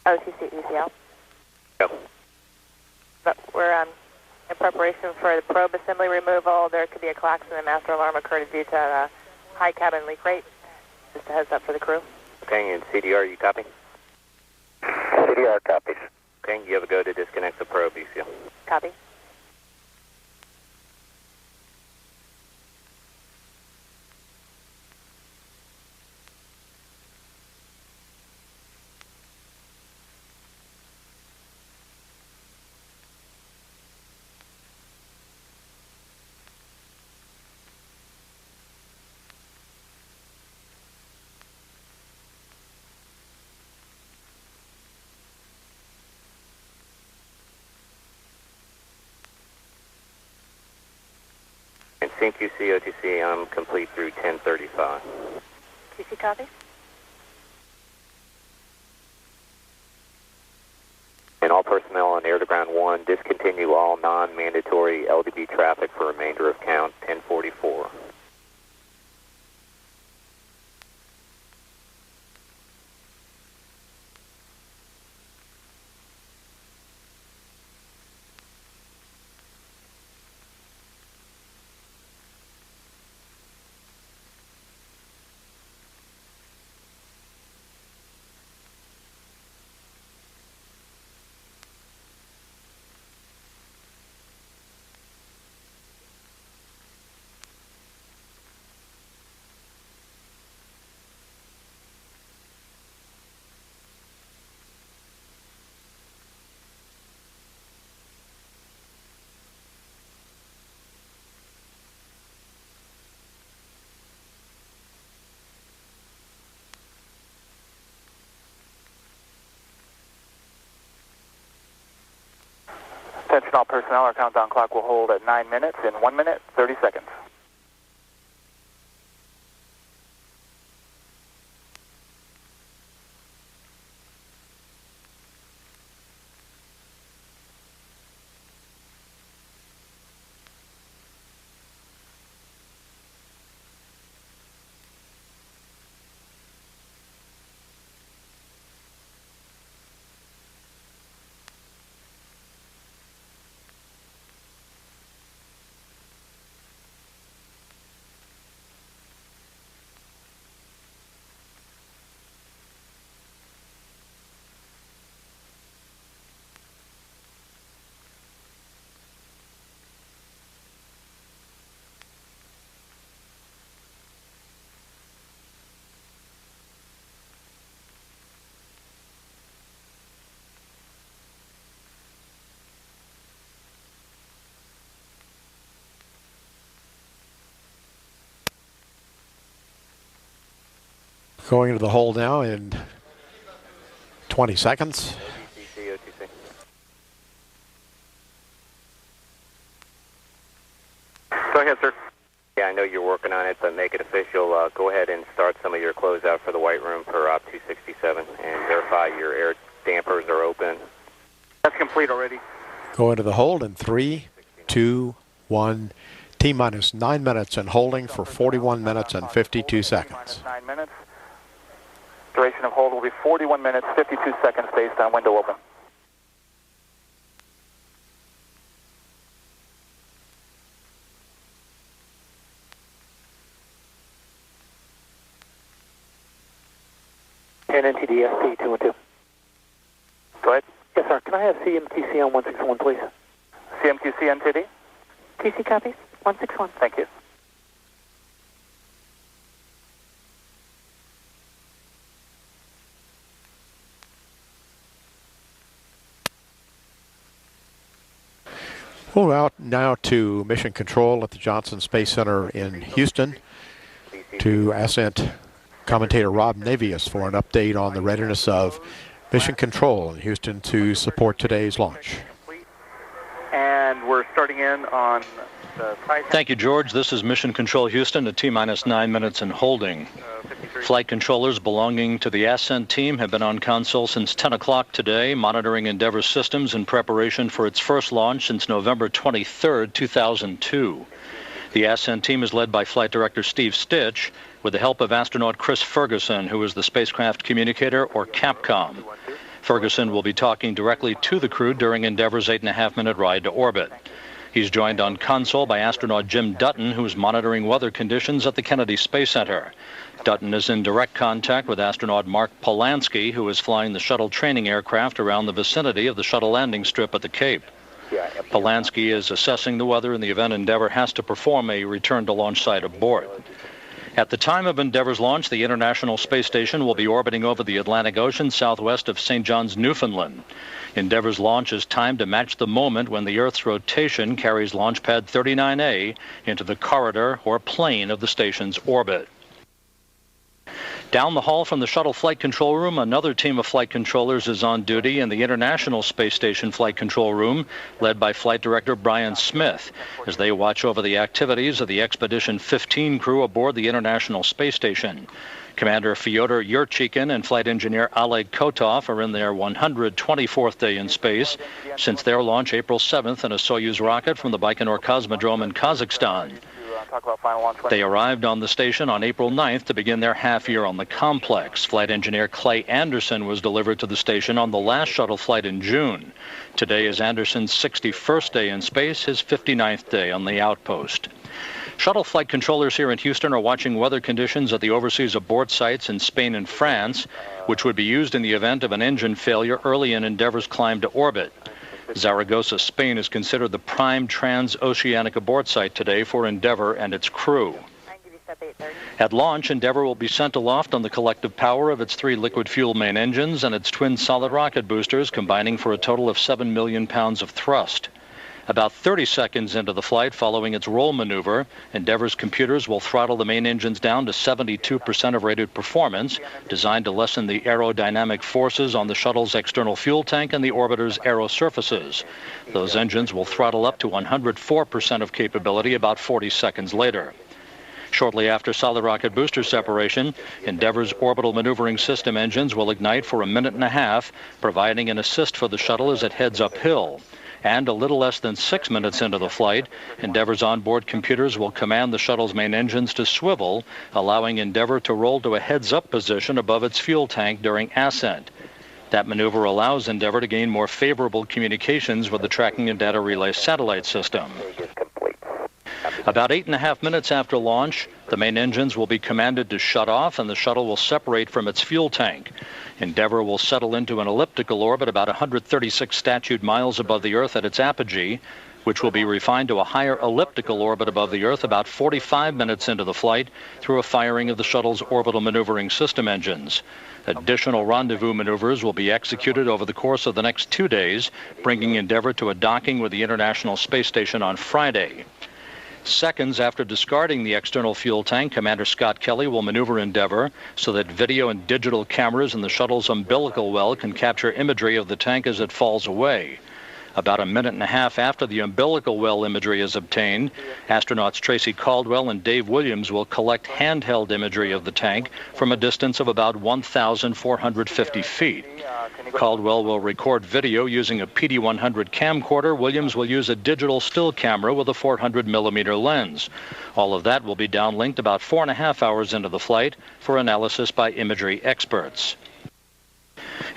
OCC ECL. Yep. But we're in preparation for the probe assembly removal. There could be a klaxon and master alarm occurred due to a high cabin leak rate. Just a heads up for the crew. Okay, and CDR, you copy? CDR copies. Okay, you have a go to disconnect the probe, ECL. Copy. And CQC, OTC, I'm complete through 10:35. QC copy. And all personnel on air to ground 1, discontinue all non-mandatory LDB traffic for remainder of count 1044. Attention all personnel, our countdown clock will hold at 9 minutes in 1 minute, 30 seconds. Going into the hole now in 20 seconds. OTC, OTC. Lucy. Go ahead, sir. Yeah, I know you're working on it, but make it official. Go ahead and start some of your closeout for the white room per Op 267 and verify your air dampers are open. That's complete already. Go into the hold in 3, 2, 1. T-minus 9 minutes and holding for 41 minutes and 52 seconds. 9 minutes. Duration of hold will be 41 minutes, 52 seconds based on window open. And NTD ST 212. Go ahead. Yes, sir. Can I have CMQC on 161, please? CMQC NTD? TC copies. 161. Thank you. We'll out now to Mission Control at the Johnson Space Center in Houston to Ascent commentator Rob Navius for an update on the readiness of Mission Control in Houston to support today's launch. And we're starting in on the... Thank you, George. This is Mission Control Houston at T-minus 9 minutes and holding. Flight controllers belonging to the Ascent team have been on console since 10 o'clock today, monitoring Endeavour systems in preparation for its first launch since November 23, 2002. The Ascent team is led by Flight Director Steve Stitch, with the help of astronaut Chris Ferguson, who is the spacecraft communicator, or CAPCOM. Ferguson will be talking directly to the crew during Endeavour's 8.5-minute ride to orbit. He's joined on console by astronaut Jim Dutton, who's monitoring weather conditions at the Kennedy Space Center. Dutton is in direct contact with astronaut Mark Polanski, who is flying the shuttle training aircraft around the vicinity of the shuttle landing strip at the Cape. Polanski is assessing the weather in the event Endeavour has to perform a return to launch site abort. At the time of Endeavour's launch, the International Space Station will be orbiting over the Atlantic Ocean southwest of St. John's, Newfoundland. Endeavour's launch is timed to match the moment when the Earth's rotation carries Launch Pad 39A into the corridor or plane of the station's orbit. Down the hall from the shuttle flight control room, another team of flight controllers is on duty in the International Space Station flight control room, led by Flight Director Brian Smith, as they watch over the activities of the Expedition 15 crew aboard the International Space Station. Commander Fyodor Yurchikin and Flight Engineer Oleg Kotov are in their 124th day in space since their launch April 7th in a Soyuz rocket from the Baikonur Cosmodrome in Kazakhstan. They arrived on the station on April 9th to begin their half-year on the complex. Flight engineer Clay Anderson was delivered to the station on the last shuttle flight in June. Today is Anderson's 61st day in space, his 59th day on the outpost. Shuttle flight controllers here in Houston are watching weather conditions at the overseas abort sites in Spain and France, which would be used in the event of an engine failure early in Endeavour's climb to orbit. Zaragoza, Spain is considered the prime transoceanic abort site today for Endeavour and its crew. At launch, Endeavour will be sent aloft on the collective power of its 3 liquid-fueled main engines and its twin solid rocket boosters, combining for a total of 7 million pounds of thrust. About 30 seconds into the flight following its roll maneuver, Endeavour's computers will throttle the main engines down to 72% of rated performance, designed to lessen the aerodynamic forces on the shuttle's external fuel tank and the orbiter's aero surfaces. Those engines will throttle up to 104% of capability about 40 seconds later. Shortly after solid rocket booster separation, Endeavour's orbital maneuvering system engines will ignite for a minute and a half, providing an assist for the shuttle as it heads uphill. And a little less than 6 minutes into the flight, Endeavour's onboard computers will command the shuttle's main engines to swivel, allowing Endeavour to roll to a heads-up position above its fuel tank during ascent. That maneuver allows Endeavour to gain more favorable communications with the tracking and data relay satellite system. About 8.5 minutes after launch, the main engines will be commanded to shut off and the shuttle will separate from its fuel tank. Endeavour will settle into an elliptical orbit about 136 statute miles above the Earth at its apogee, which will be refined to a higher elliptical orbit above the Earth about 45 minutes into the flight through a firing of the shuttle's orbital maneuvering system engines. Additional rendezvous maneuvers will be executed over the course of the next 2 days, bringing Endeavour to a docking with the International Space Station on Friday. Seconds after discarding the external fuel tank, Commander Scott Kelly will maneuver Endeavour so that video and digital cameras in the shuttle's umbilical well can capture imagery of the tank as it falls away. About a minute and a half after the umbilical well imagery is obtained, astronauts Tracy Caldwell and Dave Williams will collect handheld imagery of the tank from a distance of about 1,450 feet. Caldwell will record video using a PD-100 camcorder. Williams will use a digital still camera with a 400-millimeter lens. All of that will be downlinked about 4.5 hours into the flight for analysis by imagery experts.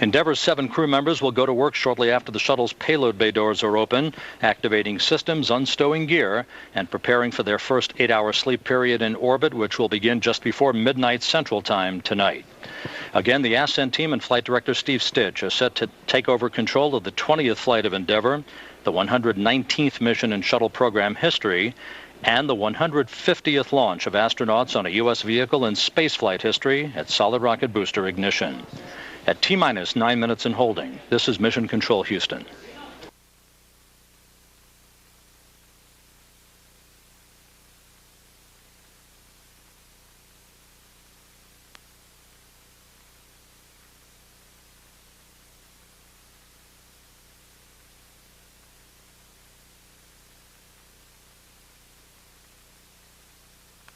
Endeavour's 7 crew members will go to work shortly after the shuttle's payload bay doors are open, activating systems, unstowing gear, and preparing for their first 8-hour sleep period in orbit, which will begin just before midnight Central Time tonight. Again, the Ascent team and Flight Director Steve Stitch are set to take over control of the 20th flight of Endeavour, the 119th mission in shuttle program history, and the 150th launch of astronauts on a U.S. vehicle in spaceflight history at solid rocket booster ignition. At T-minus 9 minutes in holding, this is Mission Control Houston.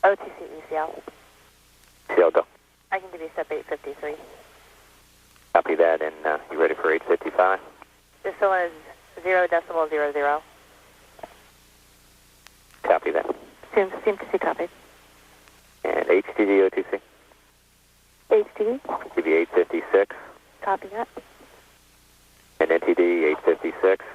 OTC ECL. ECL, go. I can give you step 853. Copy that, and you ready for 855? This one is 0.00. Copy that. Seem to see copied. And HTD OTC? HTD. Give you 856. Copy that. And NTD 856.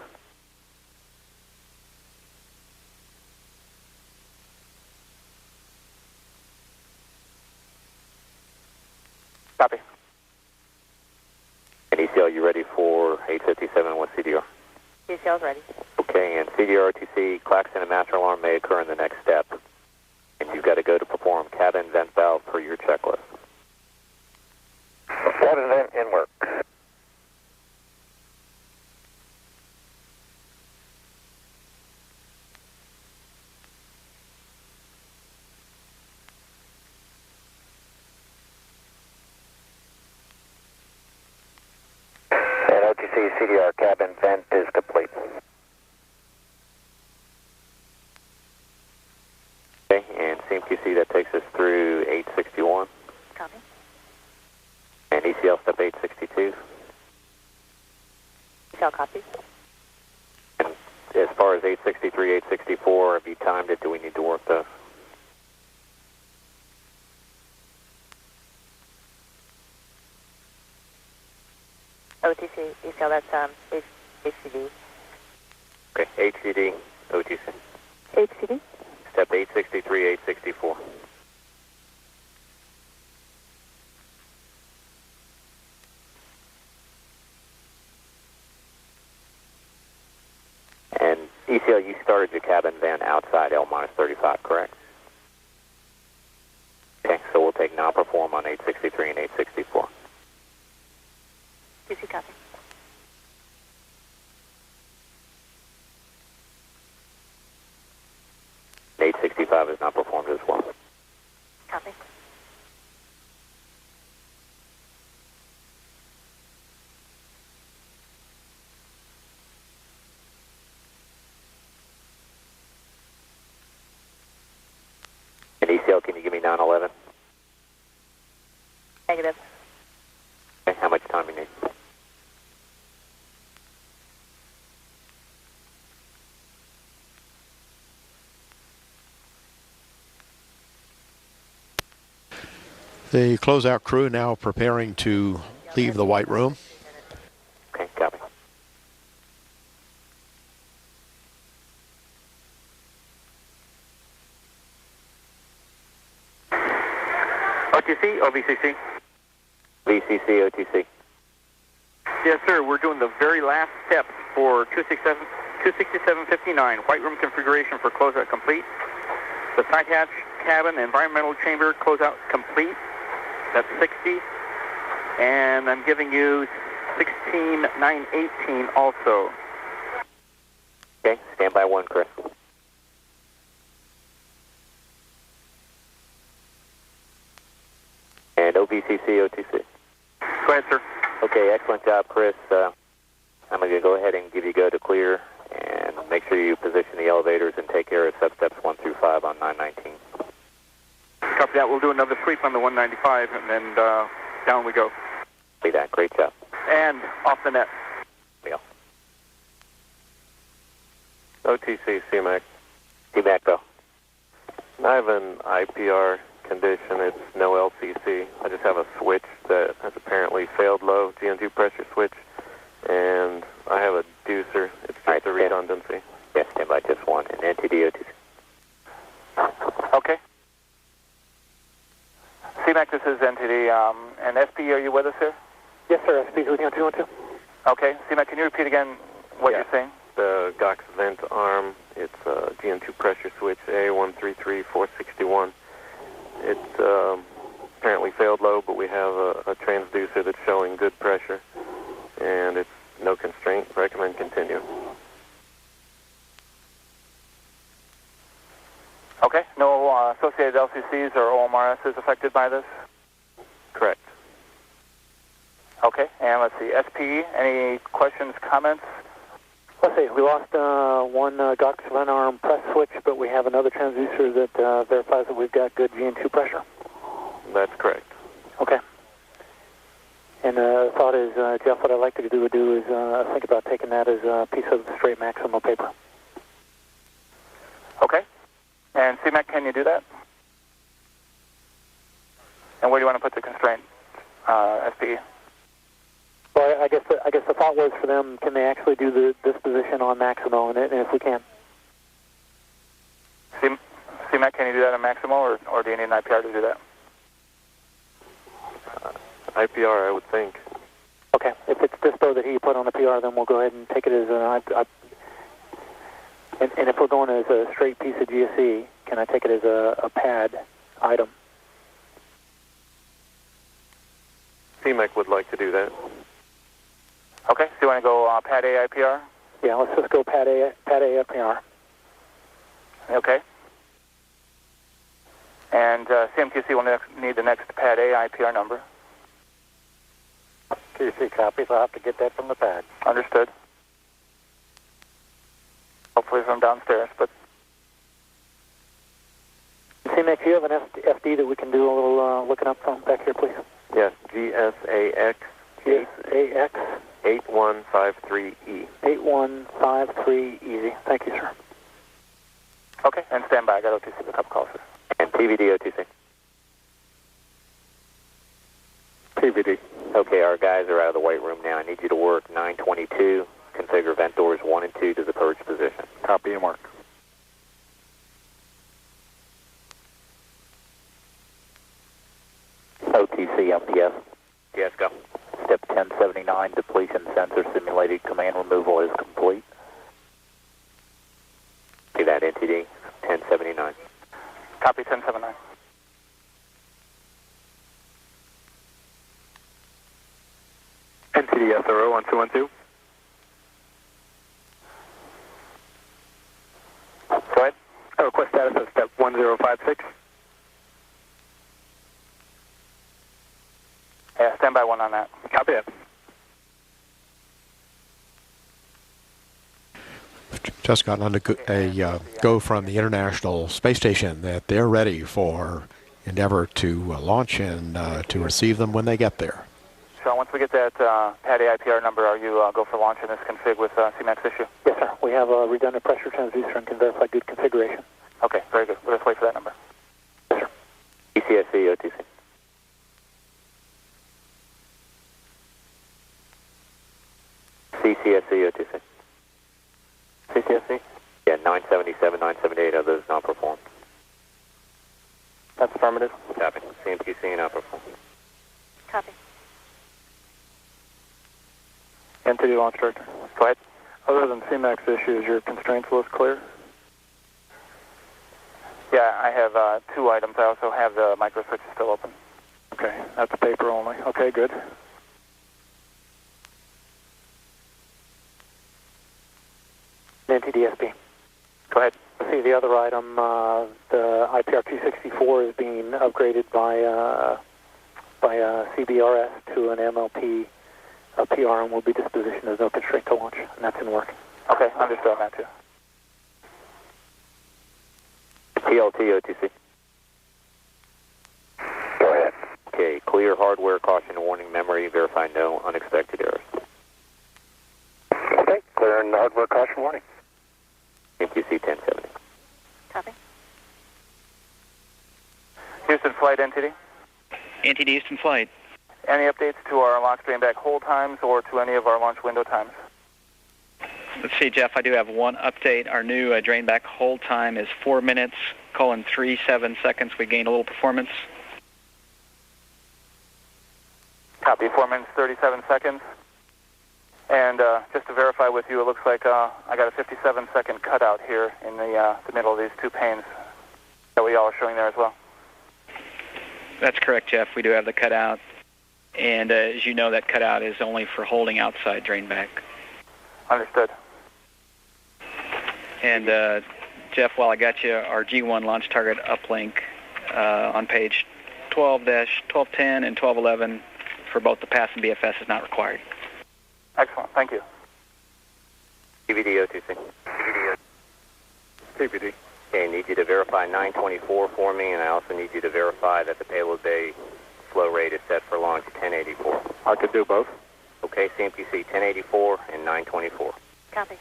Copy. And ECL, you ready for 857 and 1 CDR? ECL's ready. Okay, and CDR OTC, klaxon and master alarm may occur in the next step. And you've got to go to perform cabin vent valve per your checklist. Cabin vent in work. OTC CDR cabin vent is complete. Okay, and CMQC, that takes us through 861. Copy. And ECL step 862. ECL copies. And as far as 863, 864, have you timed it? Do we need to work those? OTC ECL, that's HCD. Okay, HCD, OTC. HCD. Step 863, 864. And ECL, you started your cabin van outside L-35, correct? Okay, so we'll take non-perform on 863 and 864. QC copy. And 865 is not performed as well. Copy. And ECL, can you give me 911? Negative. Okay, how much time you need? The closeout crew now preparing to leave the White Room. Okay, copy. OTC, OVCC. VCC, OTC. Yes, sir. We're doing the very last steps for 26759. White room configuration for closeout complete. The side hatch, cabin, environmental chamber closeout complete. That's 60. And I'm giving you 16918 also. Okay, stand by 1, Chris. OBCC, OTC. Go ahead, sir. Okay, excellent job, Chris. I'm going to go ahead and give you go to clear, and make sure you position the elevators and take care of sub-steps 1 through 5 on 919. Copy that. We'll do another sweep on the 195, and then down we go. See that. Great job. And off the net. Yeah. OTC, CMAC. CMAC, though. I have an IPR condition. It's no LCC. I just have a switch that has apparently failed low, GN2 pressure switch, and I have a deucer. It's just a redundancy. Yes, stand by just one. And NTD, OTC. Okay. CMAC, this is NTD. And SP, are you with us here? Yes, sir. SP 212. Okay. CMAC, can you repeat again what you're saying? The GOX vent arm, it's a GN2 pressure switch, A133461. It's apparently failed low, but we have a transducer that's showing good pressure, and it's no constraint. Recommend continue. Okay. No associated LCCs or OMRSs affected by this? Correct. Okay. And let's see. SPE, any questions, comments? Let's see. We lost one GOX vent arm press switch, but we have another transducer that verifies that we've got good GN2 pressure. That's correct. Okay. And the thought is, Jeff, what I'd like to do is think about taking that as a piece of straight Maximo paper. Okay. And CMAC, can you do that? And where do you want to put the constraint, SPE? Well, I guess the thought was for them, can they actually do this position on Maximo, and if we can. CMAC, can you do that on Maximo, or do you need an IPR to do that? IPR, I would think. Okay. If it's dispo that he put on the PR, then we'll go ahead and take it as an and if we're going as a straight piece of GSE, can I take it as a pad item? CMAC would like to do that. Okay, so you want to go pad A IPR? Yeah, let's just go pad A IPR. Okay. And CMQC will need the next pad A IPR number. QC copies. I'll have to get that from the pad. Understood. Hopefully from downstairs, but... CMAX, do you have an FD that we can do a little looking up from back here, please? Yes, GSAX. GSAX. 8153E. 8153 easy. Thank you, sir. Okay, and stand by. I got OTC for a couple calls, sir. And TVD, OTC. TVD. Okay, our guys are out of the white room now. I need you to work 922. Configure vent doors 1 and 2 to the purge position. Copy and work. OTC, MPS. Yes, go. Step 1079, depletion sensor simulated command removal is complete. See that, NTD, 1079. Copy 1079. NTD SRO 1212. Go ahead. Request status of step 1056. Yeah, stand by one on that. Copy that. Just gotten a go from the International Space Station that they're ready for Endeavour to launch and to receive them when they get there. So once we get that pad A IPR number, are you go for launch in this config with CMAX issue? Yes, sir. We have a redundant pressure transducer and can verify good configuration. Okay, very good. We'll just wait for that number. Yes, sir. ECSC, OTC. CCSC, OTC. CCSC? Yeah, 977, 978 are those non-performed. That's affirmative. Copy. CMQC and non-performed. Copy. NTD launch director. Go ahead. Other than CMAX issues, your constraints list clear? Yeah, I have 2 items. I also have the micro switch still open. Okay, that's paper only. Okay, good. NTDSP. Go ahead. Let's see, the other item, the IPR 264 is being upgraded by by CBRS to an MLP PRM will be dispositioned. There's no constraint to launch, and that's in work. Okay, understood on that too. TLT OTC. Go ahead. Okay, clear hardware, caution and warning memory, verify no unexpected errors. Okay, clear and hardware caution warning. MQC 1070. Copy. Houston flight entity. NTD Houston flight. Any updates to our launch drain back hold times or to any of our launch window times? Let's see, Jeff, I do have one update. Our new drain back hold time is 4 minutes, 37 seconds. We gained a little performance. Copy, 4 minutes, 37 seconds. And just to verify with you, it looks like I got a 57-second cutout here in the middle of these two panes that we all are showing there as well. That's correct, Jeff. We do have the cutout. And as you know, that cutout is only for holding outside drain back. Understood. And Jeff, while I got you, our G1 launch target uplink on page 12-1210 and 1211 for both the PASS and BFS is not required. Excellent. Thank you. DVD OTC. TPD. Okay, I need you to verify 924 for me, and I also need you to verify that the payload bay flow rate is set for launch 1084. I could do both. Okay, CMPC 1084 and 924. Copy.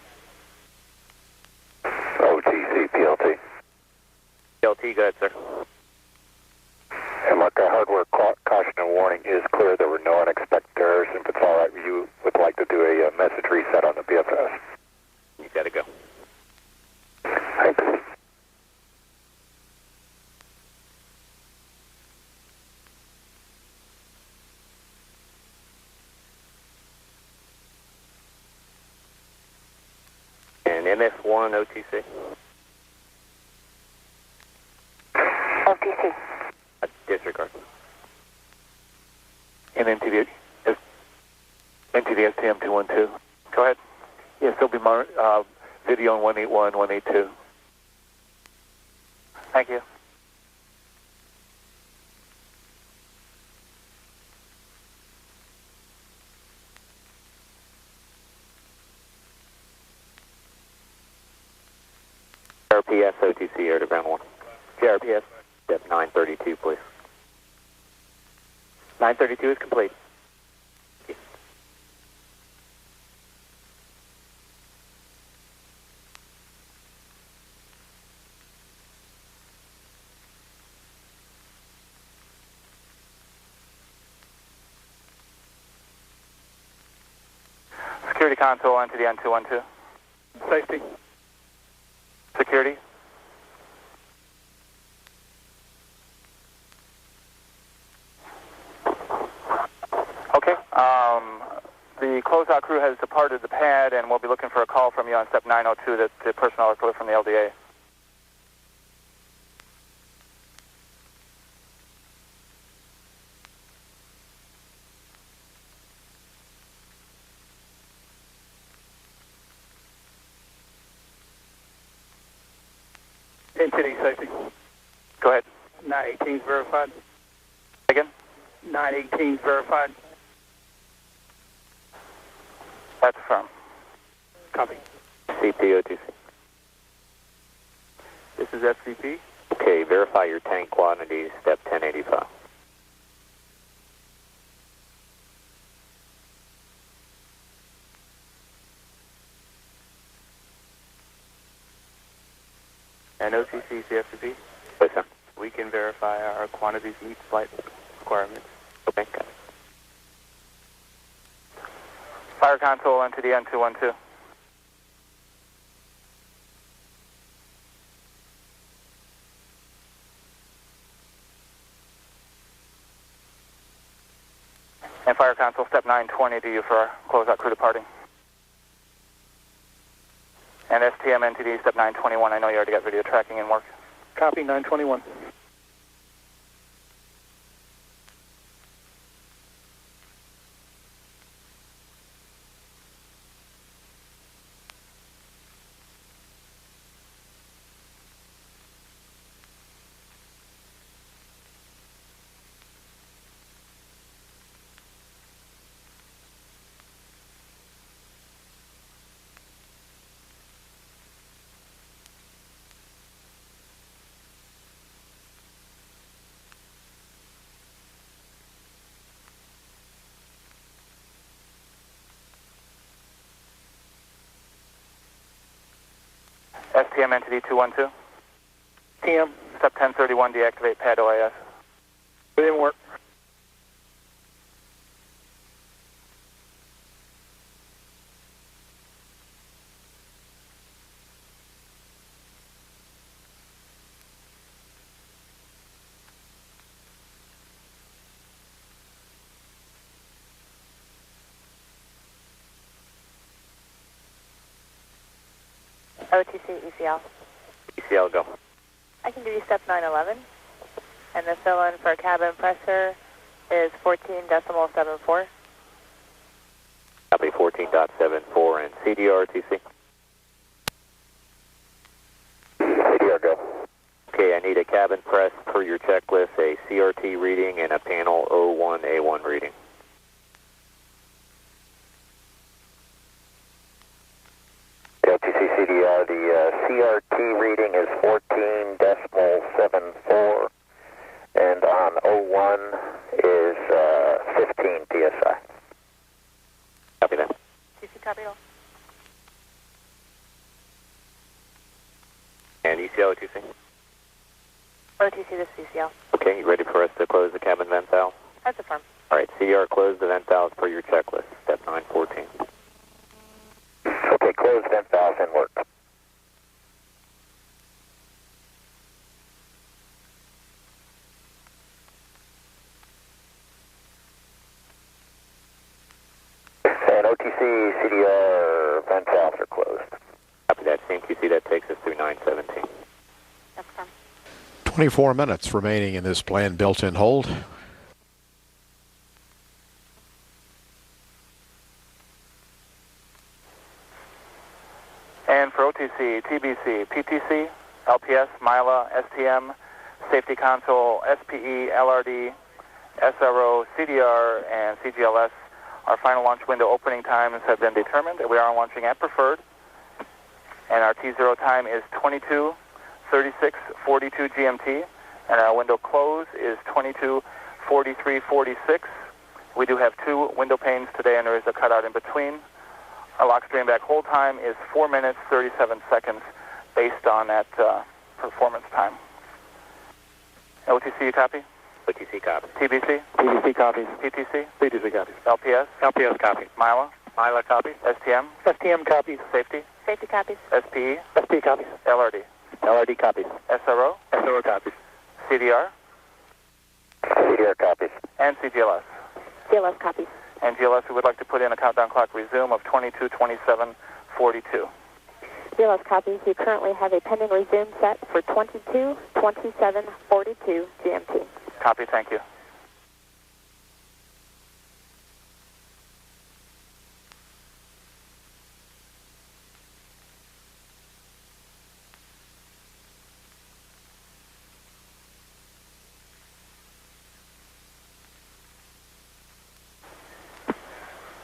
OTC PLT. PLT, go ahead, sir. And look, our hardware caution and warning is clear. There were no unexpected errors. If it's all right with you, would like to do a message reset on the BFS. You got to go. Thanks. And MS1 OTC. OTC. Disregard. And NTD STM 212. Go ahead. Yes, there'll be video on 181, 182. Thank you. JRPS OTC, air to ground 1. JRPS, step 932, please. 932 is complete. Security console onto the N212. Safety. Security. Okay. The closeout crew has departed the pad, and we'll be looking for a call from you on step 902 that the personnel are clear from the LDA. NTD safety. Go ahead. 918 verified. Again? 918 verified. That's firm. Copy. CP OTC. This is FCP. Okay, verify your tank quantities, step 1085. And OTC CFCP. Yes, sir. We can verify our quantities meet flight requirements. Okay, got it. Fire console onto the N212. And fire console step 920 to you for our closeout crew departing. And STM NTD step 921. I know you already got video tracking in work. Copy 921. STM entity 212. TM. Step 1031, deactivate pad OIS. It didn't work. OTC, ECL. ECL, go. I can give you step 911, and the fill-in for cabin pressure is 14.74. Copy 14.74 and CDR, TC. CDR, go. Okay, I need a cabin press per your checklist, a CRT reading, and a panel 01A1 reading. OTC CDR, the CRT reading is 14.74, and on 01 is 15 PSI. Copy that. TC, copy all. And ECL, TC. OTC, this is ECL. Okay, you ready for us to close the cabin vent valve? That's affirmed. All right, CDR, close the vent valves per your checklist, step 914. Okay, close vent valves and work. And OTC CDR vent valves are closed. Copy that, CMQC, that takes us through 917. That's affirmed. 24 minutes remaining in this planned built-in hold. And for OTC, TBC, PTC, LPS, MILA, STM, Safety Console, SPE, LRD, SRO, CDR, and CGLS, our final launch window opening times have been determined, and we are launching at preferred. And our T0 time is 22:36:42 GMT, and our window close is 22:43:46. We do have 2 window panes today, and there is a cutout in between. Our lock stream back hold time is 4 minutes, 37 seconds based on that performance time. OTC, you copy? OTC, copy. TBC? TBC copies. PTC? PTC copies. LPS? LPS copy. MILA? MILA copies. STM? STM copies. Safety? Safety copies. SPE? SP copies. LRD? LRD copies. SRO? SRO copies. CDR? CDR copies. And CGLS? CLS copies. And GLS, we would like to put in a countdown clock resume of 22:27:42. CLS copies. You currently have a pending resume set for 22:27:42 GMT. Copy, thank you.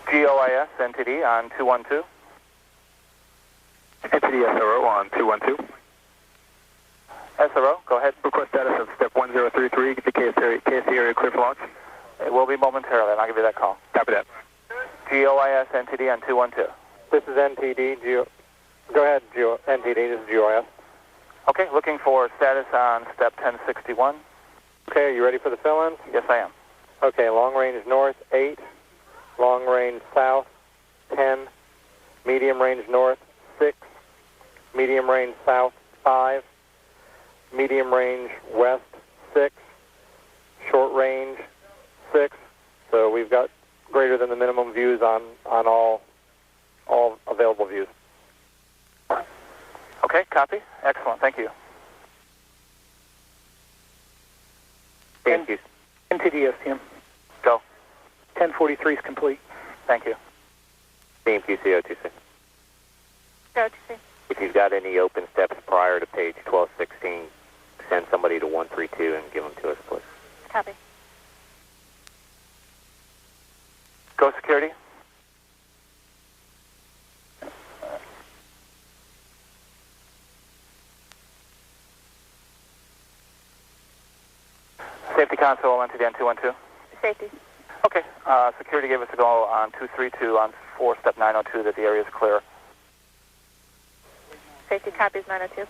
GOIS NTD on 212. NTD SRO on 212. SRO, go ahead. Request status of step 1033, the KSC area clear for launch. It will be momentarily, and I'll give you that call. Copy that. GOIS NTD on 212. This is NTD. Go ahead, NTD. This is GOIS. Okay, looking for status on step 1061. Okay, are you ready for the fill-in? Yes, I am. Okay, long range north, 8. Long range south, 10. Medium range north, 6. Medium range south, 5. Medium range west, 6. Short range, 6. So we've got greater than the minimum views on all available views. Okay, copy. Excellent, thank you. Thank you. NTD STM. Go. 1043 is complete. Thank you. CMQC, OTC. Go OTC. If you've got any open steps prior to page 1216, send somebody to 132 and give them to us, please. Copy. Go security. Safety console, NTD on 212. Safety. Okay, security gave us a go on 232 on 4 step 902 that the area is clear. safety copies 902.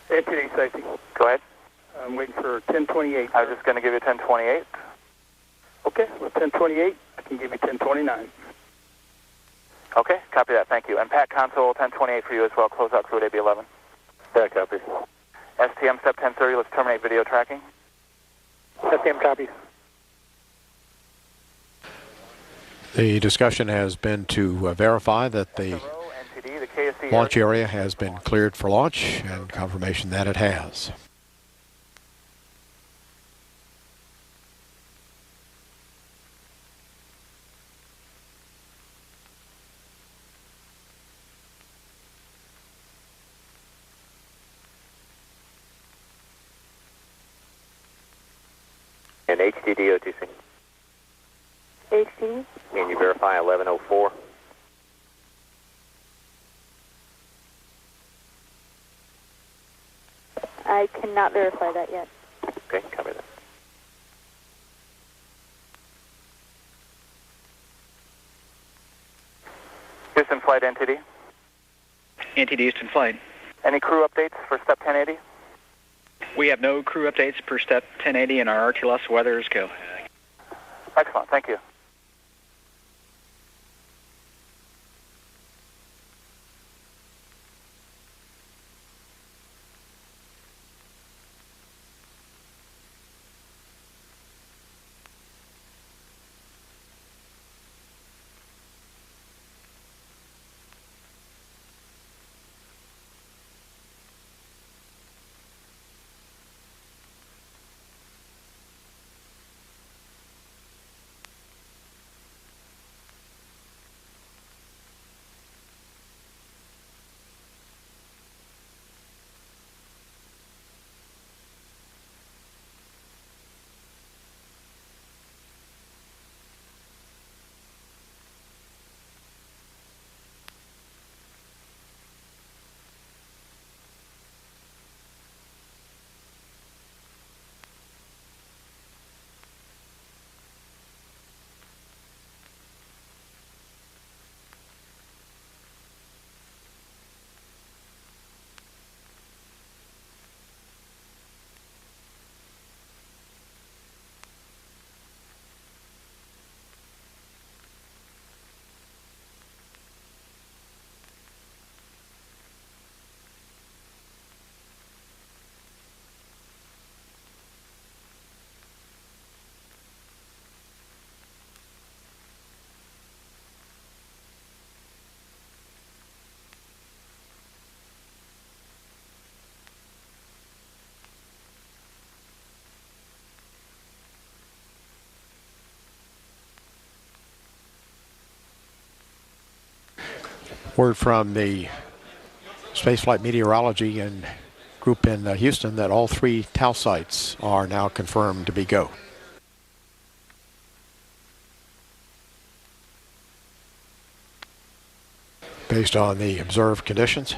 NTD safety. Go ahead. I'm waiting for 1028. I was just going to give you 1028. Okay, with 1028, I can give you 1029. Okay, copy that. Thank you. And Pat, console 1028 for you as well. Close out crew at AB11. Yeah, copy. STM step 1030. Let's terminate video tracking. STM copy. The discussion has been to verify that the NTD, the KSC launch area has been cleared for launch, and confirmation that it has. And HDD OTC. HD. Can you verify 1104? I cannot verify that yet. Okay, copy that. Houston flight NTD. NTD Houston flight. Any crew updates for step 1080? We have no crew updates per step 1080, and our RTLS weather is go. Excellent. Thank you. Word from the Spaceflight Meteorology and group in Houston that all 3 TAL sites are now confirmed to be go. Based on the observed conditions.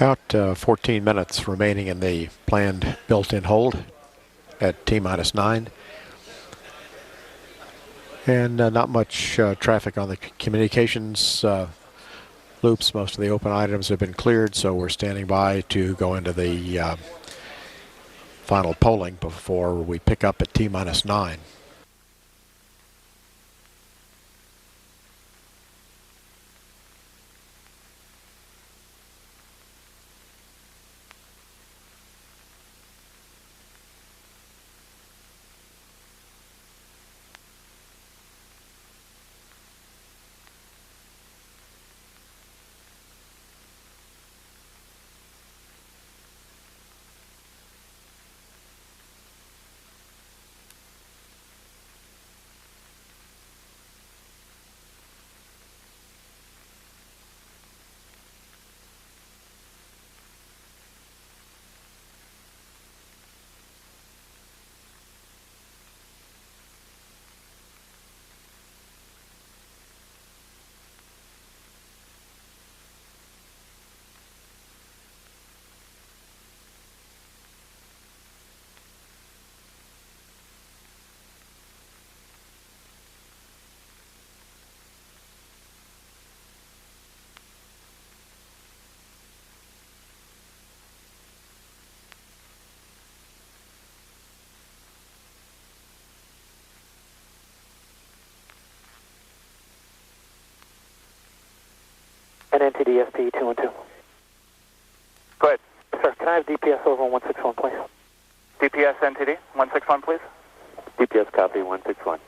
About 14 minutes remaining in the planned built-in hold at T-9. And not much traffic on the communications loops. Most of the open items have been cleared, so we're standing by to go into the final polling before we pick up at T-9. NNTD SP 212. Go ahead. Sir, can I have DPS over on 161, please? DPS NTD 161, please. DPS copy 161.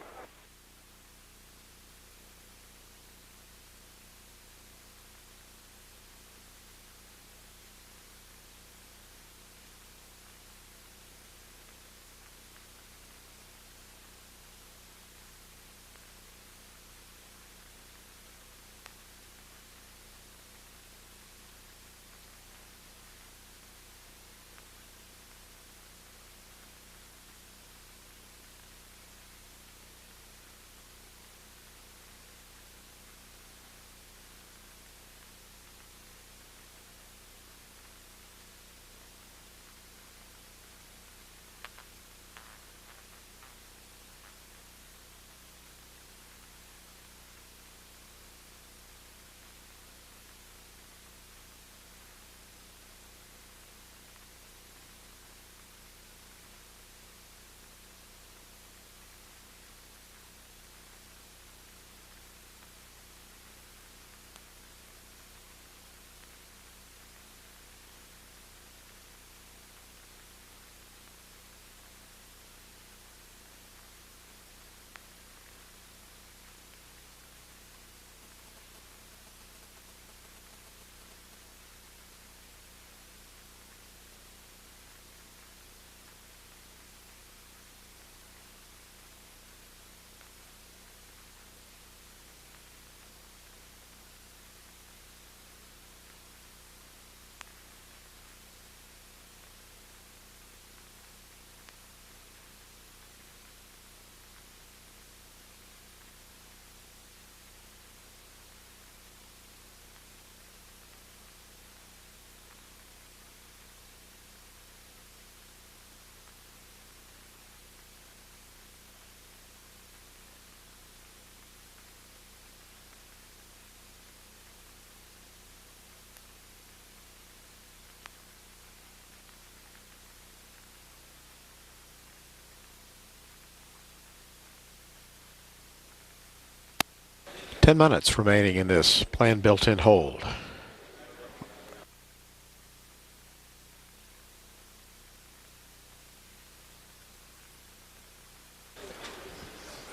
Ten minutes remaining in this planned built-in hold.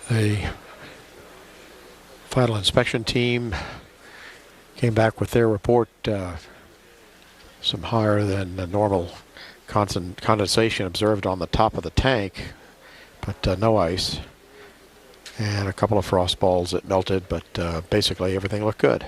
The final inspection team came back with their report, some higher than the normal condensation observed on the top of the tank, but no ice, and a couple of frost balls that melted, but basically everything looked good.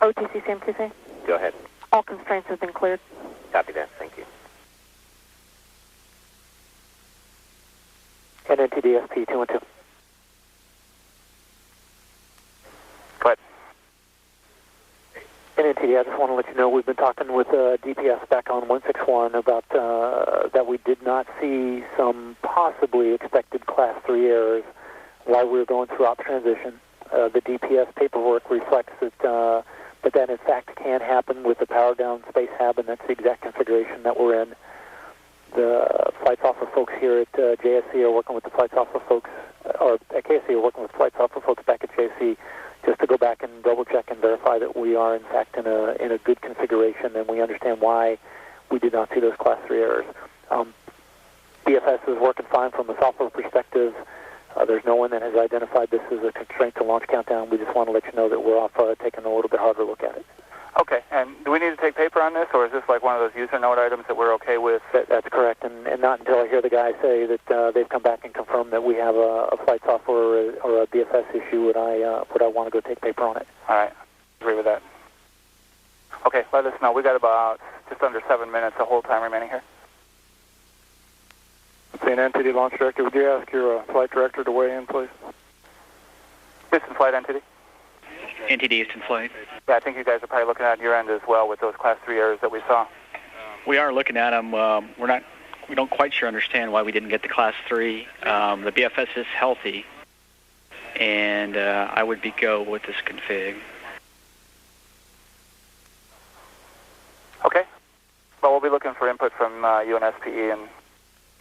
OTC, same to say. Go ahead. All constraints have been cleared. Copy that. Thank you. NNTD SP212. Go ahead. NNTD, I just want to let you know we've been talking with DPS back on 161 about that we did not see some possibly expected Class 3 errors while we were going through op transition. The DPS paperwork reflects that in fact can happen with the power down space hab, and that's the exact configuration that we're in. The flight software folks here at JSC are working with the flight software folks, or at KSC are working with flight software folks back at JSC just to go back and double check and verify that we are in fact in a good configuration, and we understand why we did not see those Class 3 errors. BFS is working fine from a software perspective. There's no one that has identified this as a constraint to launch countdown. We just want to let you know that we're off taking a little bit harder look at it. Okay, and do we need to take paper on this, or is this like one of those user note items that we're okay with? That's correct, and not until I hear the guys say that they've come back and confirmed that we have a flight software or a BFS issue would I want to go take paper on it. All right, agree with that. Okay, let us know. We got about just under 7 minutes, the whole time remaining here. Being NTD Launch Director, would you ask your flight director to weigh in, please? Houston Flight NTD. NTD Houston Flight. Yeah, I think you guys are probably looking at your end as well with those Class 3 errors that we saw. We are looking at them. We don't quite sure understand why we didn't get the Class 3. The BFS is healthy, and I would be go with this config. Okay. Well, we'll be looking for input from you and SPE and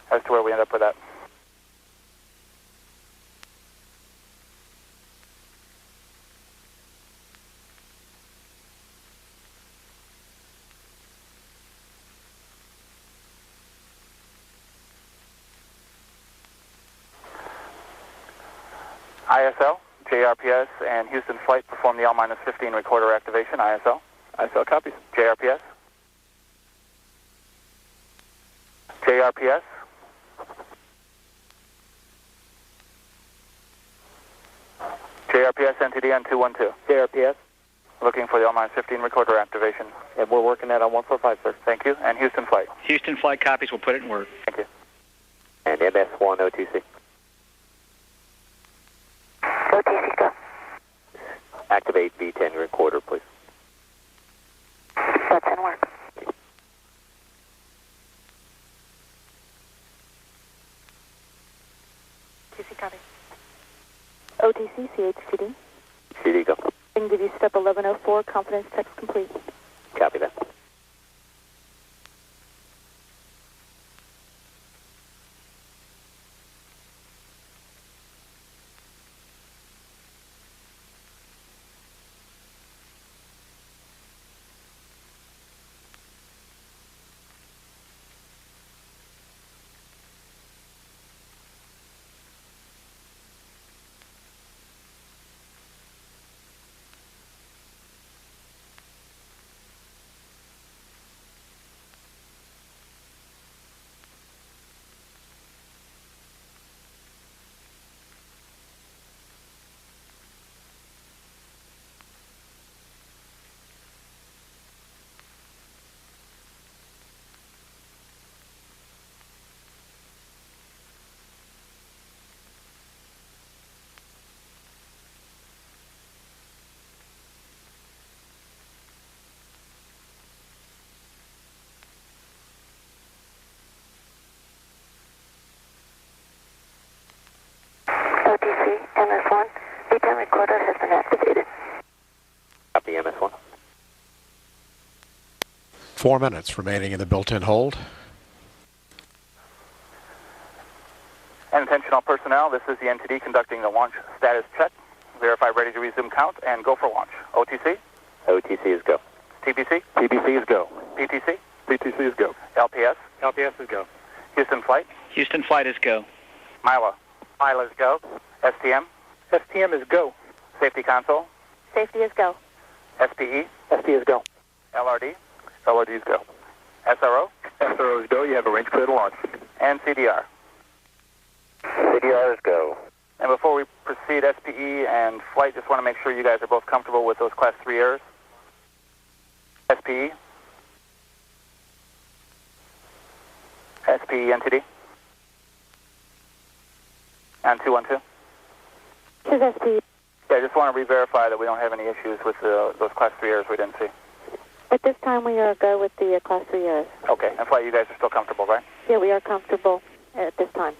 as to where we end up with that. ISL, JRPS, and Houston Flight perform the L-15 recorder activation. ISL. ISL copies. JRPS. JRPS. JRPS NTD on 212. JRPS. Looking for the L-15 recorder activation. And we're working that on 145, sir. Thank you. And Houston Flight. Houston Flight copies. We'll put it in work. Thank you. And MS1 OTC. OTC, go. Activate V10 recorder, please. That's in work. OTC, copy. OTC, CHTD. CD, go. I can give you step 1104, confidence checks complete. Copy that. OTC, MS1, V10 recorder has been activated. Copy MS1. 4 minutes remaining in the built-in hold. And attention all personnel, this is the NTD conducting the launch status check. Verify ready to resume count and go for launch. OTC? OTC is go. TBC? TBC is go. PTC? PTC is go. LPS? LPS is go. Houston Flight? Houston Flight is go. Mila? Mila's go. STM? STM is go. Safety Console? Safety is go. SPE? SPE is go. LRD? LRD is go. SRO? SRO is go. You have a range clear to launch. And CDR? CDR is go. And before we proceed, SPE and Flight, just want to make sure you guys are both comfortable with those Class 3 errors. SPE. SPE NTD. And 212. This is SPE. Yeah, I just want to re-verify that we don't have any issues with those Class 3 errors we didn't see. At this time, we are go with the Class 3 errors. Okay, and flight, you guys are still comfortable, right? Yeah, we are comfortable at this time.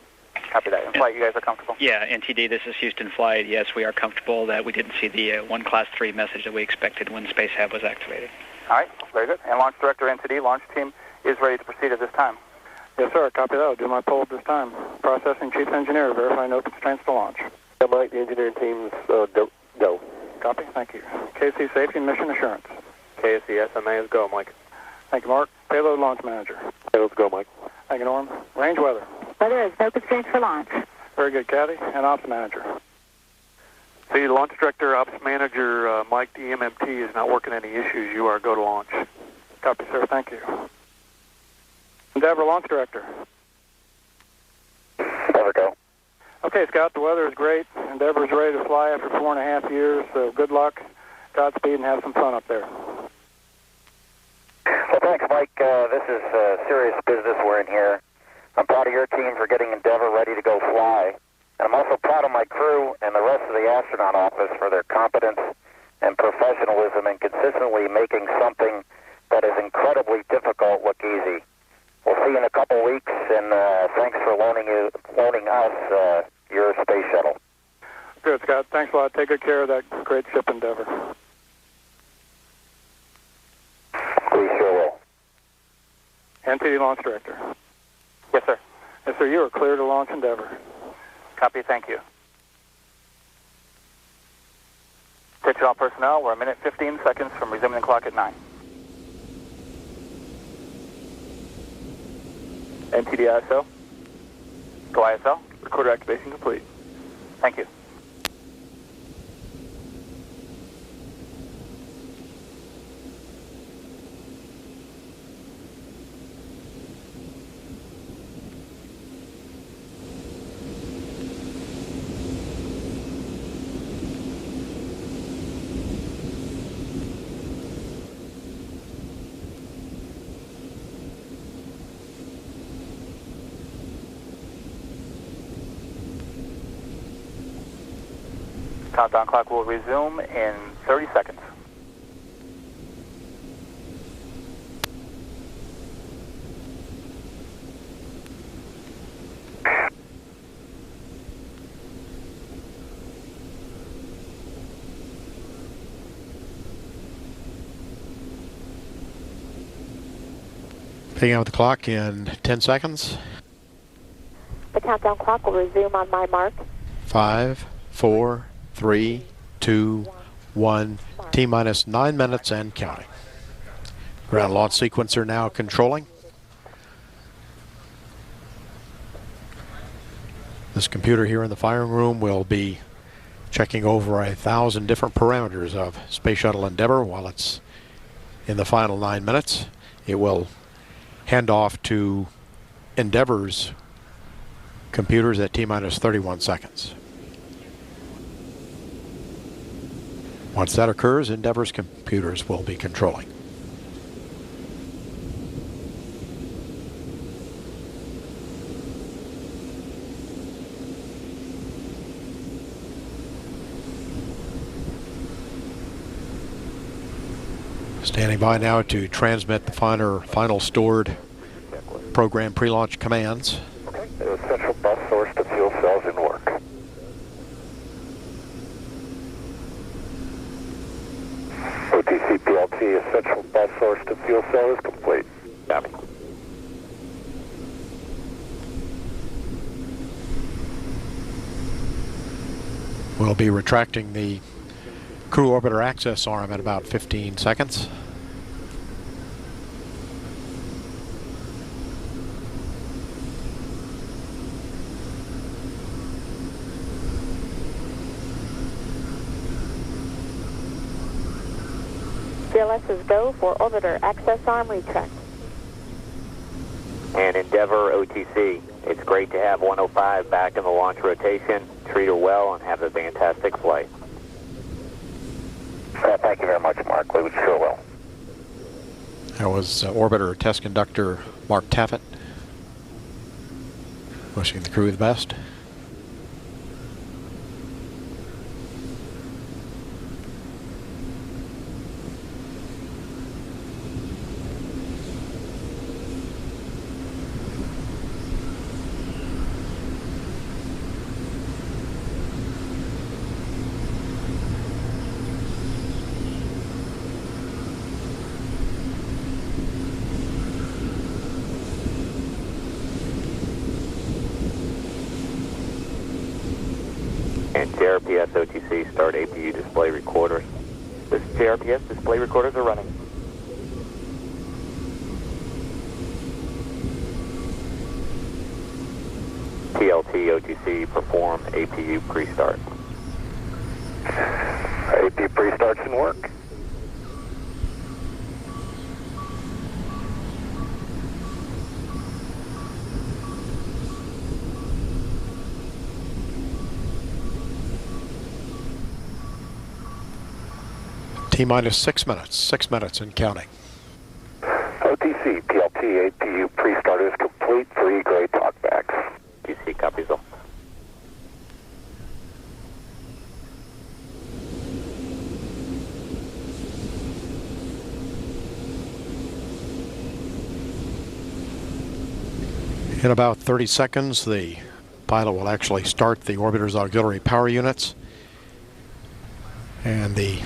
Copy that. And flight, you guys are comfortable? Yeah, NTD, this is Houston Flight. Yes, we are comfortable that we didn't see the one Class 3 message that we expected when Space Hab was activated. All right, very good. And Launch Director NTD, launch team is ready to proceed at this time. Yes, sir. Copy that. I'll do my poll at this time. Processing Chief Engineer, verify no constraints to launch. Yeah, Mike, the engineering team's go. Copy. Thank you. KC Safety and Mission Assurance. KSC SMA is go, Mike. Thank you, Mark. Payload Launch Manager. Payload's go, Mike. Thank you, Norm. Range weather. Weather is no constraints for launch. Very good, Kathy. And Ops Manager. The Launch Director, Ops Manager, Mike, the MMT is not working any issues. You are go to launch. Copy, sir. Thank you. Endeavour Launch Director. Endeavour go. Okay, Scott, the weather is great. Endeavour is ready to fly after 4.5 years, so good luck, Godspeed, and have some fun up there. Well, thanks, Mike. This is serious business we're in here. I'm proud of your team for getting Endeavour ready to go fly. And I'm also proud of my crew and the rest of the astronaut office for their competence and professionalism in consistently making something that is incredibly difficult look easy. We'll see you in a couple weeks, and thanks for loaning us your space shuttle. Good, Scott. Thanks a lot. Take good care of that great ship, Endeavour. We sure will. NTD Launch Director. Yes, sir. Yes, sir. You are clear to launch Endeavour. Copy, thank you. Attention all personnel, we're a minute 15 seconds from resuming the clock at 9. NTD ISL. Go ISL. Recorder activation complete. Thank you. Countdown clock will resume in 30 seconds. Picking out the clock in 10 seconds. The countdown clock will resume on my mark. 5, 4, 3, 2, 1. T-minus 9 minutes and counting. Ground launch sequencer now controlling. This computer here in the firing room will be checking over 1,000 different parameters of Space Shuttle Endeavour while it's in the final 9 minutes. It will hand off to Endeavour's computers at T-minus 31 seconds. Once that occurs, Endeavour's computers will be controlling. Standing by now to transmit the final stored program pre-launch commands. Okay, the central bus source to fuel cells in work. OTC PLT, essential bus source to fuel cell is complete. Copy. We'll be retracting the crew orbiter access arm at about 15 seconds. CLS is go for orbiter access arm retract. And Endeavour OTC, it's great to have 105 back in the launch rotation. Treat her well and have a fantastic flight. Thank you very much, Mark. We sure will. That was Orbiter Test Conductor Mark Taffet. Wishing the crew the best. And JRPS OTC, start APU display recorders. This is JRPS, display recorders are running. TLT OTC, perform APU pre-start. APU pre-start's in work. T-minus 6 minutes. 6 minutes and counting. OTC, PLT, APU pre-start is complete. 3 grade talkbacks. TC copies all. In about 30 seconds, the pilot will actually start the orbiter's auxiliary power units, and the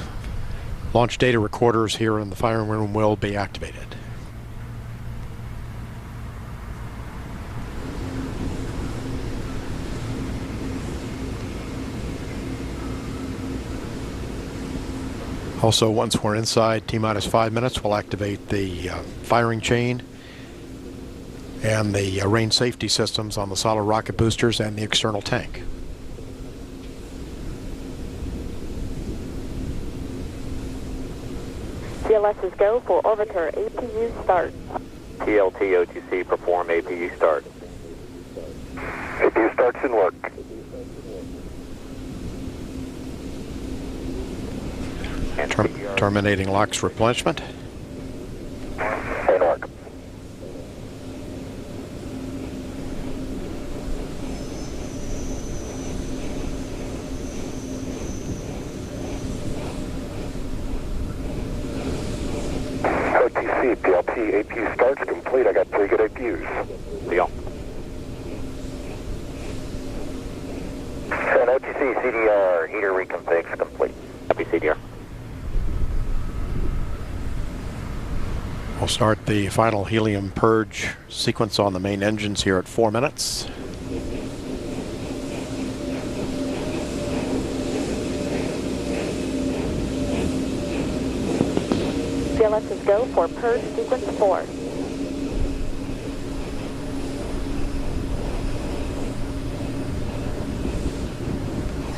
launch data recorders here in the firing room will be activated. Also, once we're inside T-minus 5 minutes, we'll activate the firing chain and the range safety systems on the solid rocket boosters and the external tank. CLS's go for orbiter APU start. TLT OTC, perform APU start. APU start's in work. Terminating LOX replenishment. In work. OTC, PLT, APU starts complete. I got 3 good APUs. Deal. And OTC, CDR, heater reconfigs complete. Copy CDR. We'll start the final helium purge sequence on the main engines here at 4 minutes. CLS's go for purge sequence 4.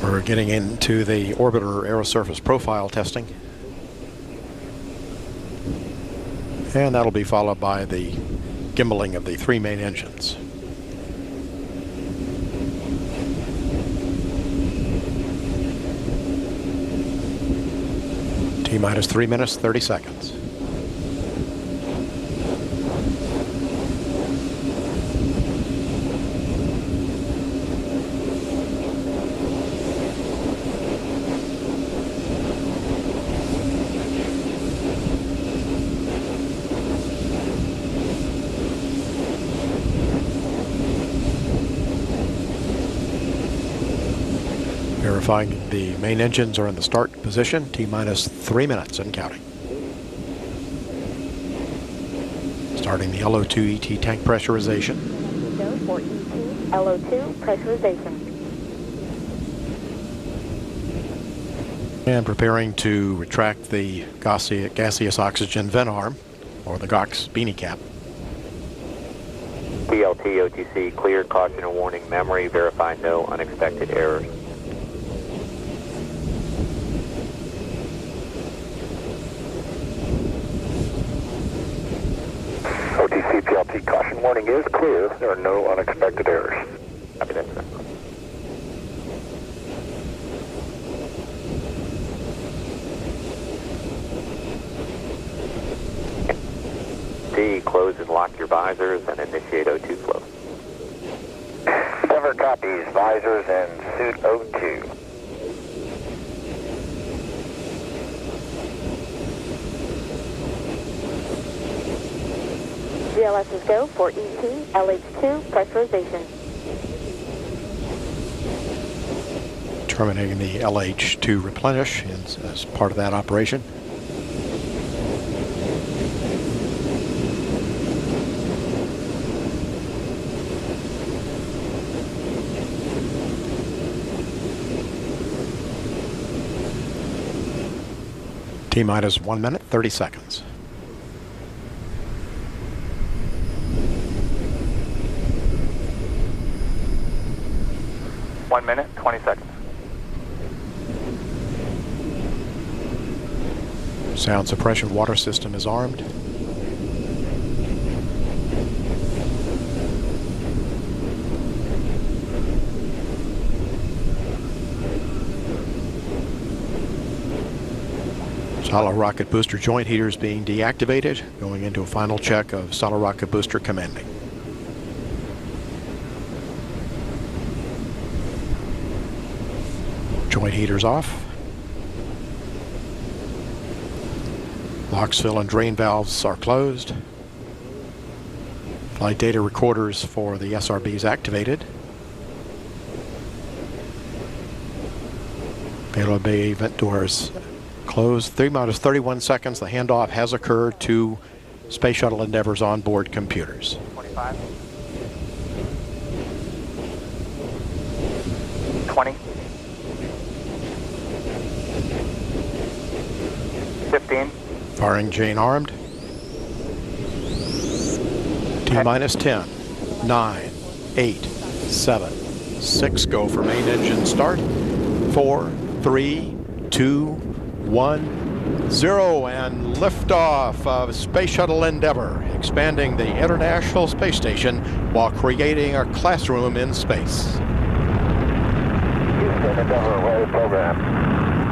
We're getting into the orbiter aerosurface profile testing. And that'll be followed by the gimbaling of the 3 main engines. T-minus 3 minutes, 30 seconds. Verifying the main engines are in the start position, T-minus 3 minutes and counting. Starting the LO2 ET tank pressurization. Go for ET LO2 pressurization. And preparing to retract the gaseous oxygen vent arm, or the GOX beanie cap. TLT OTC, clear, caution and warning, memory, verify no unexpected errors. OTC, PLT, caution warning is clear. There are no unexpected errors. Copy that, sir. C, close and lock your visors and initiate O2 flow. Endeavour copies, visors and suit O2. GLS is go for ET, LH2, pressurization. Terminating the LH2 replenish as part of that operation. T-minus 1 minute, 30 seconds. 1 minute, 20 seconds. Sound suppression water system is armed. Solid rocket booster joint heaters being deactivated, going into a final check of solid rocket booster commanding. Joint heaters off. Locks, fill, and drain valves are closed. Flight data recorders for the SRBs activated. Payload bay vent doors closed. 3-31 seconds. The handoff has occurred to Space Shuttle Endeavour's onboard computers. 25. 20. 15. Firing chain armed. T-minus 10, 9, 8, 7, 6. Go for main engine start. 4, 3, 2, 1, 0. And liftoff of Space Shuttle Endeavour, expanding the International Space Station while creating a classroom in space. Houston, Endeavour, ready program.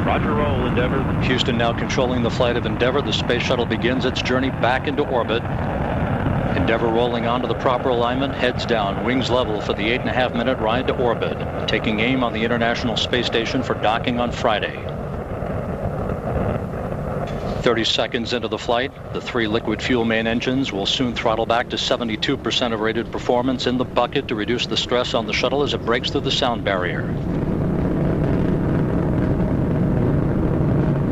Roger, roll, Endeavour. Houston now controlling the flight of Endeavour. The space shuttle begins its journey back into orbit. Endeavour rolling onto the proper alignment, heads down, wings level for the 8.5-minute ride to orbit, taking aim on the International Space Station for docking on Friday. 30 seconds into the flight, the 3 liquid fuel main engines will soon throttle back to 72% of rated performance in the bucket to reduce the stress on the shuttle as it breaks through the sound barrier.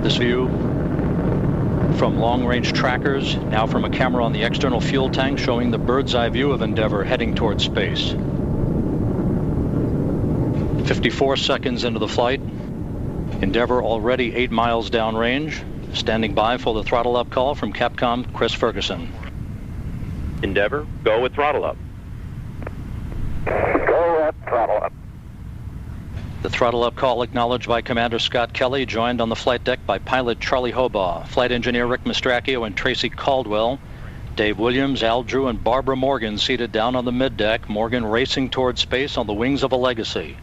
This view from long-range trackers, now from a camera on the external fuel tank showing the bird's eye view of Endeavour heading towards space. 54 seconds into the flight, Endeavour already 8 miles downrange, standing by for the throttle up call from CAPCOM Chris Ferguson. Endeavour, go with throttle up. Go at throttle up. The throttle up call acknowledged by Commander Scott Kelly, joined on the flight deck by pilot Charlie Hobaugh, flight engineer Rick Mastracchio and Tracy Caldwell, Dave Williams, Al Drew, and Barbara Morgan seated down on the middeck, Morgan racing towards space on the wings of a Legacy.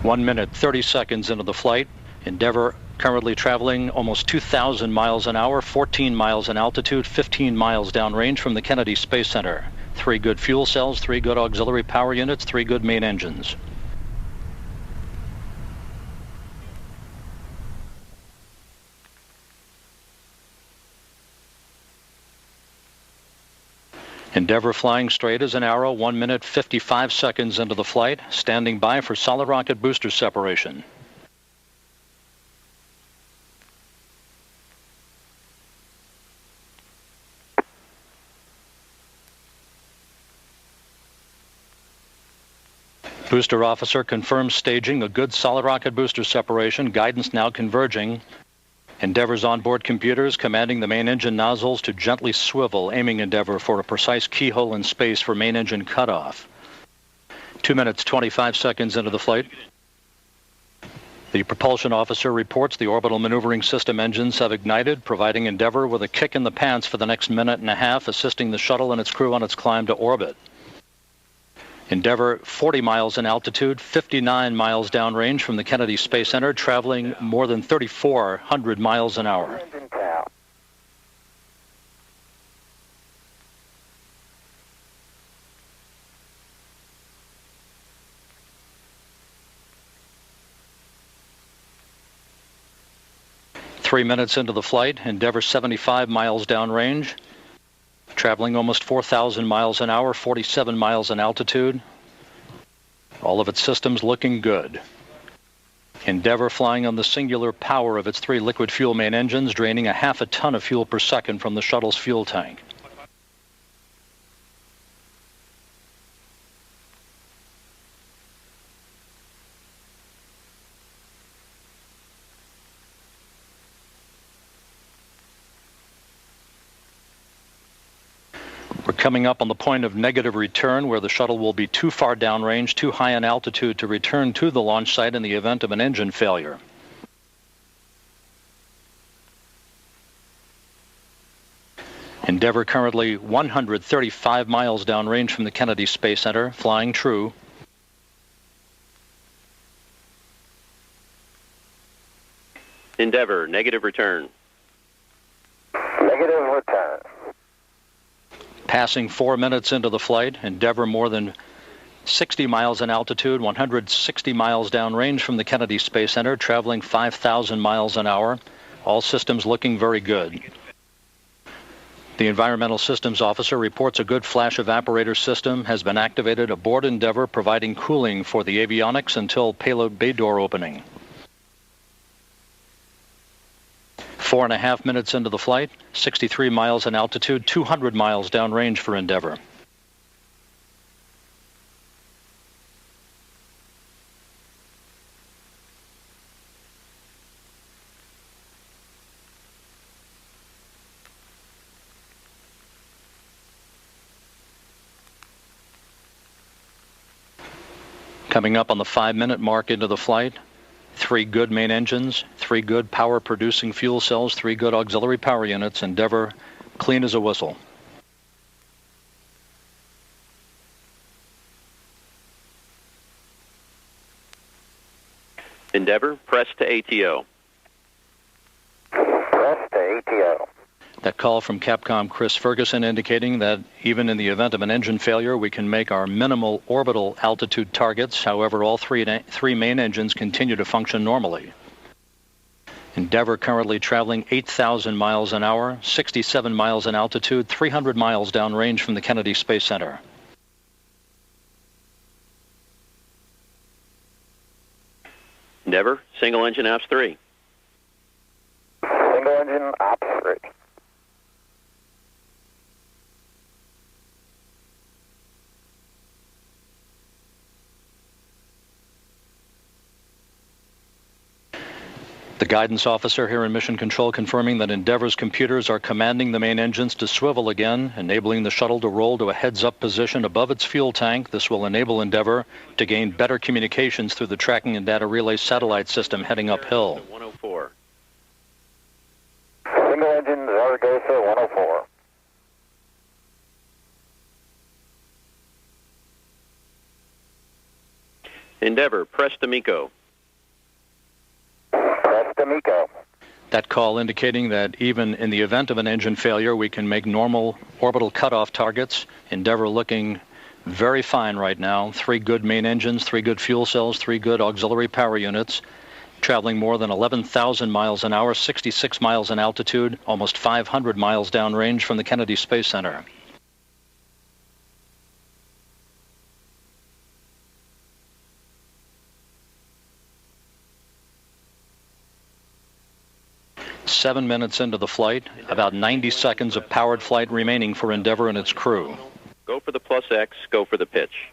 1 minute, 30 seconds into the flight, Endeavour currently traveling almost 2,000 miles an hour, 14 miles in altitude, 15 miles downrange from the Kennedy Space Center. 3 good fuel cells, 3 good auxiliary power units, 3 good main engines. Endeavour flying straight as an arrow, 1 minute, 55 seconds into the flight, standing by for solid rocket booster separation. Booster officer confirms staging a good solid rocket booster separation, guidance now converging. Endeavour's onboard computers commanding the main engine nozzles to gently swivel, aiming Endeavour for a precise keyhole in space for main engine cutoff. 2 minutes, 25 seconds into the flight. The propulsion officer reports the orbital maneuvering system engines have ignited, providing Endeavour with a kick in the pants for the next minute and a half, assisting the shuttle and its crew on its climb to orbit. Endeavour 40 miles in altitude, 59 miles downrange from the Kennedy Space Center, traveling more than 3,400 miles an hour. 3 minutes into the flight, Endeavour 75 miles downrange, traveling almost 4,000 miles an hour, 47 miles in altitude. All of its systems looking good. Endeavour flying on the singular power of its 3 liquid fuel main engines, draining a half a ton of fuel per second from the shuttle's fuel tank. We're coming up on the point of negative return, where the shuttle will be too far downrange, too high in altitude to return to the launch site in the event of an engine failure. Endeavour currently 135 miles downrange from the Kennedy Space Center, flying true. Endeavour, negative return. Negative return. Passing 4 minutes into the flight, Endeavour more than 60 miles in altitude, 160 miles downrange from the Kennedy Space Center, traveling 5,000 miles an hour. All systems looking very good. The Environmental Systems Officer reports a good flash evaporator system has been activated aboard Endeavour, providing cooling for the avionics until payload bay door opening. 4.5 minutes into the flight, 63 miles in altitude, 200 miles downrange for Endeavour. Coming up on the 5-minute mark into the flight, 3 good main engines, 3 good power-producing fuel cells, 3 good auxiliary power units. Endeavour clean as a whistle. Endeavour, press to ATO. Press to ATO. That call from CAPCOM Chris Ferguson indicating that even in the event of an engine failure, we can make our minimal orbital altitude targets. However, all three main engines continue to function normally. Endeavour currently traveling 8,000 miles an hour, 67 miles in altitude, 300 miles downrange from the Kennedy Space Center. Endeavour, single engine ops 3. Single engine ops 3. The guidance officer here in Mission Control confirming that Endeavour's computers are commanding the main engines to swivel again, enabling the shuttle to roll to a heads-up position above its fuel tank. This will enable Endeavour to gain better communications through the tracking and data relay satellite system heading uphill. 104. Single engine Zaragoza 104. Endeavour, press to MECO. D'Amico. That call indicating that even in the event of an engine failure, we can make normal orbital cutoff targets. Endeavour looking very fine right now. 3 good main engines, 3 good fuel cells, 3 good auxiliary power units, traveling more than 11,000 miles an hour, 66 miles in altitude, almost 500 miles downrange from the Kennedy Space Center. Seven minutes into the flight, about 90 seconds of powered flight remaining for Endeavour and its crew. Go for the plus X, go for the pitch.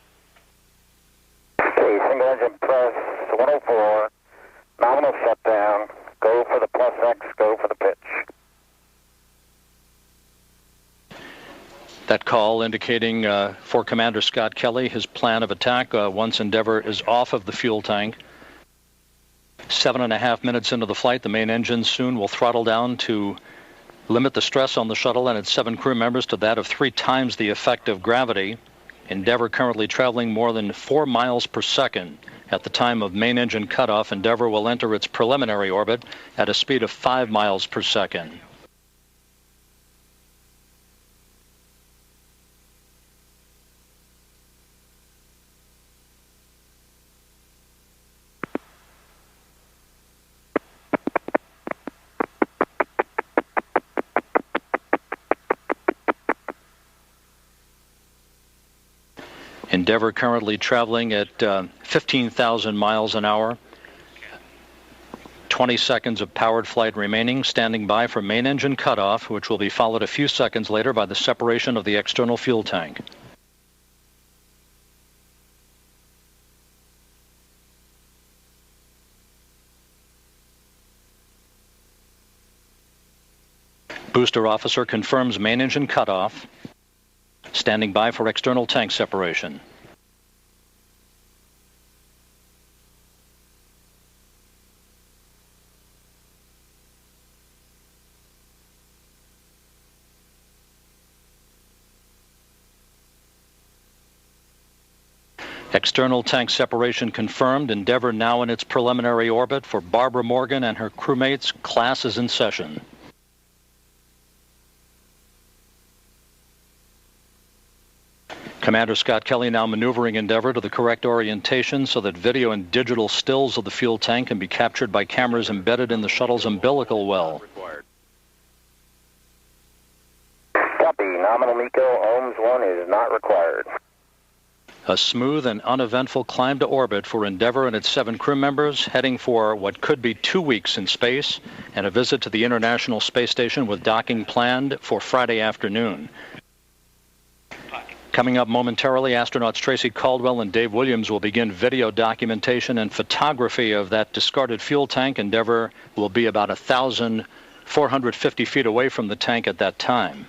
Okay, single engine press 104, nominal shutdown, go for the plus X, go for the pitch. That call indicating for Commander Scott Kelly his plan of attack once Endeavour is off of the fuel tank. 7.5 minutes into the flight, the main engine soon will throttle down to limit the stress on the shuttle and its 7 crew members to that of 3 times the effect of gravity. Endeavour currently traveling more than 4 miles per second. At the time of main engine cutoff, Endeavour will enter its preliminary orbit at a speed of 5 miles per second. Endeavour currently traveling at 15,000 miles an hour. 20 seconds of powered flight remaining, standing by for main engine cutoff, which will be followed a few seconds later by the separation of the external fuel tank. Booster officer confirms main engine cutoff, standing by for external tank separation. External tank separation confirmed. Endeavour now in its preliminary orbit. For Barbara Morgan and her crewmates, class is in session. Commander Scott Kelly now maneuvering Endeavour to the correct orientation so that video and digital stills of the fuel tank can be captured by cameras embedded in the shuttle's umbilical well. Copy. Nominal MECO, ohms 1 is not required. A smooth and uneventful climb to orbit for Endeavour and its 7 crew members, heading for what could be 2 weeks in space and a visit to the International Space Station with docking planned for Friday afternoon. Coming up momentarily, astronauts Tracy Caldwell and Dave Williams will begin video documentation and photography of that discarded fuel tank. Endeavour will be about 1,450 feet away from the tank at that time.